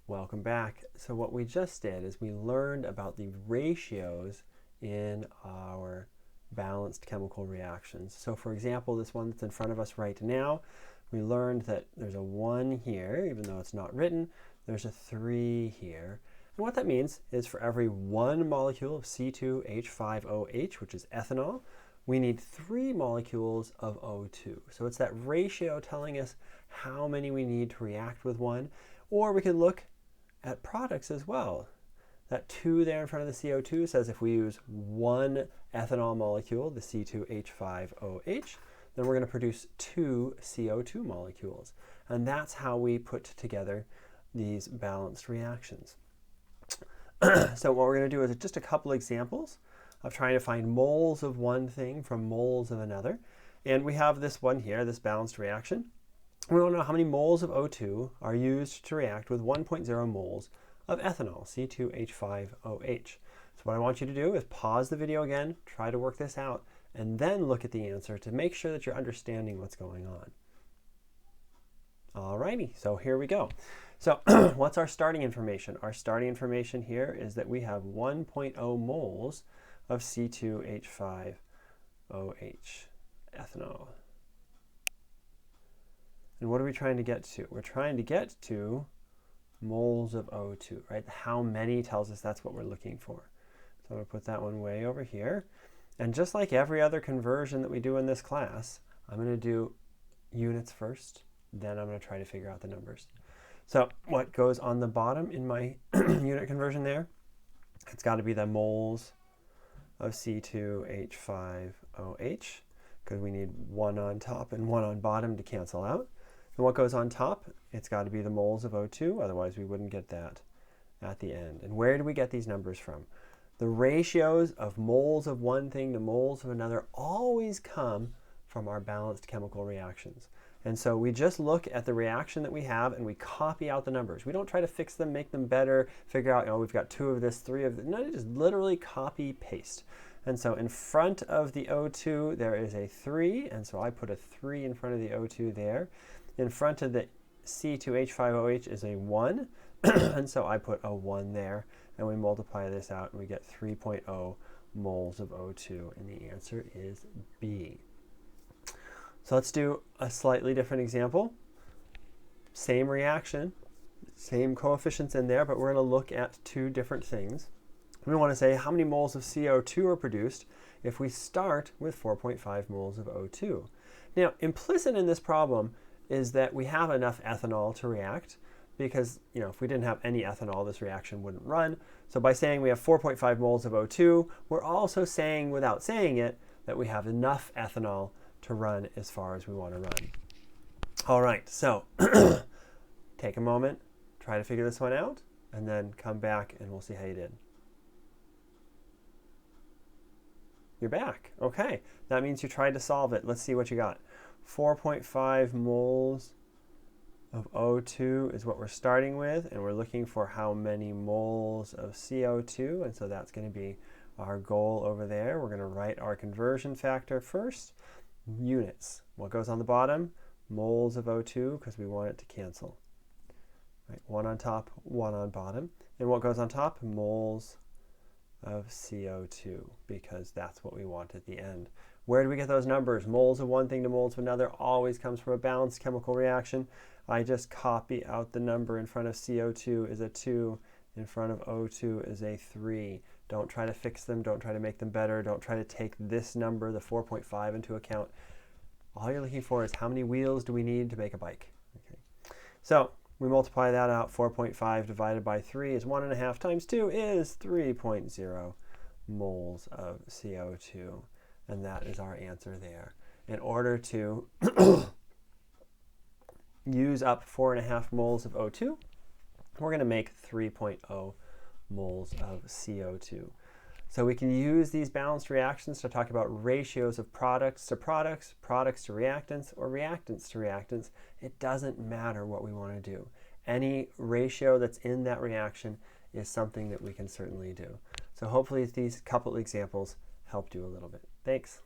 Welcome back. So what we just did is we learned about the ratios in our balanced chemical reactions. So for example, this one that's in front of us right now, we learned that there's a 1 here, even though it's not written. There's a 3 here. And what that means is for every 1 molecule of C2H5OH, which is ethanol, we need 3 molecules of O2. So it's that ratio telling us how many we need to react with one. Or we could look at products as well. That 2 there in front of the CO2 says if we use 1 ethanol molecule, the C2H5OH, then we're going to produce 2 CO2 molecules. And that's how we put together these balanced reactions. So what we're going to do is just a couple examples of trying to find moles of one thing from moles of another. And we have this one here, this balanced reaction. We want to know how many moles of O2 are used to react with 1.0 moles of ethanol, C2H5OH. So what I want you to do is pause the video again, try to work this out, and then look at the answer to make sure that you're understanding what's going on. Alrighty, so here we go. So what's our starting information? Our starting information here is that we have 1.0 moles of C2H5OH ethanol. And what are we trying to get to? We're trying to get to moles of O2, right? How many tells us that's what we're looking for. So I'm going to put that one way over here. And just like every other conversion that we do in this class, I'm going to do units first, then I'm going to try to figure out the numbers. So what goes on the bottom in my unit conversion there? It's got to be the moles of C2H5OH, because we need 1 on top and 1 on bottom to cancel out. And what goes on top? It's got to be the moles of O2, otherwise we wouldn't get that at the end. And where do we get these numbers from? The ratios of moles of one thing to moles of another always come from our balanced chemical reactions. And so we just look at the reaction that we have and we copy out the numbers. We don't try to fix them, make them better, figure out, we've got 2 of this, 3 of this. No, just literally copy, paste. And so in front of the O2, there is a 3, and so I put a 3 in front of the O2 there. In front of the C2H5OH is a 1, and so I put a 1 there, and we multiply this out, and we get 3.0 moles of O2, and the answer is B. So let's do a slightly different example. Same reaction, same coefficients in there, but we're going to look at 2 different things. We want to say how many moles of CO2 are produced if we start with 4.5 moles of O2. Now, implicit in this problem is that we have enough ethanol to react, because if we didn't have any ethanol, this reaction wouldn't run. So by saying we have 4.5 moles of O2, we're also saying, without saying it, that we have enough ethanol to run as far as we want to run. All right, so take a moment, try to figure this one out, and then come back and we'll see how you did. You're back. Okay, that means you tried to solve it. Let's see what you got. 4.5 moles of O2 is what we're starting with, and we're looking for how many moles of CO2, and so that's going to be our goal over there. We're going to write our conversion factor first. Units. What goes on the bottom? Moles of O2, because we want it to cancel. Right, 1 on top, 1 on bottom. And what goes on top? Moles of CO2, because that's what we want at the end. Where do we get those numbers? Moles of one thing to moles of another always comes from a balanced chemical reaction. I just copy out the number in front of CO2 is a 2, in front of O2 is a 3. Don't try to fix them, don't try to make them better, don't try to take this number, the 4.5, into account. All you're looking for is how many wheels do we need to make a bike. Okay. So we multiply that out. 4.5 divided by 3 is 1.5 times 2 is 3.0 moles of CO2. And that is our answer there. In order to use up 4.5 moles of O2, we're going to make 3.0 moles of CO2. So we can use these balanced reactions to talk about ratios of products to products, products to reactants, or reactants to reactants. It doesn't matter what we want to do. Any ratio that's in that reaction is something that we can certainly do. So hopefully these couple examples helped you a little bit. Thanks.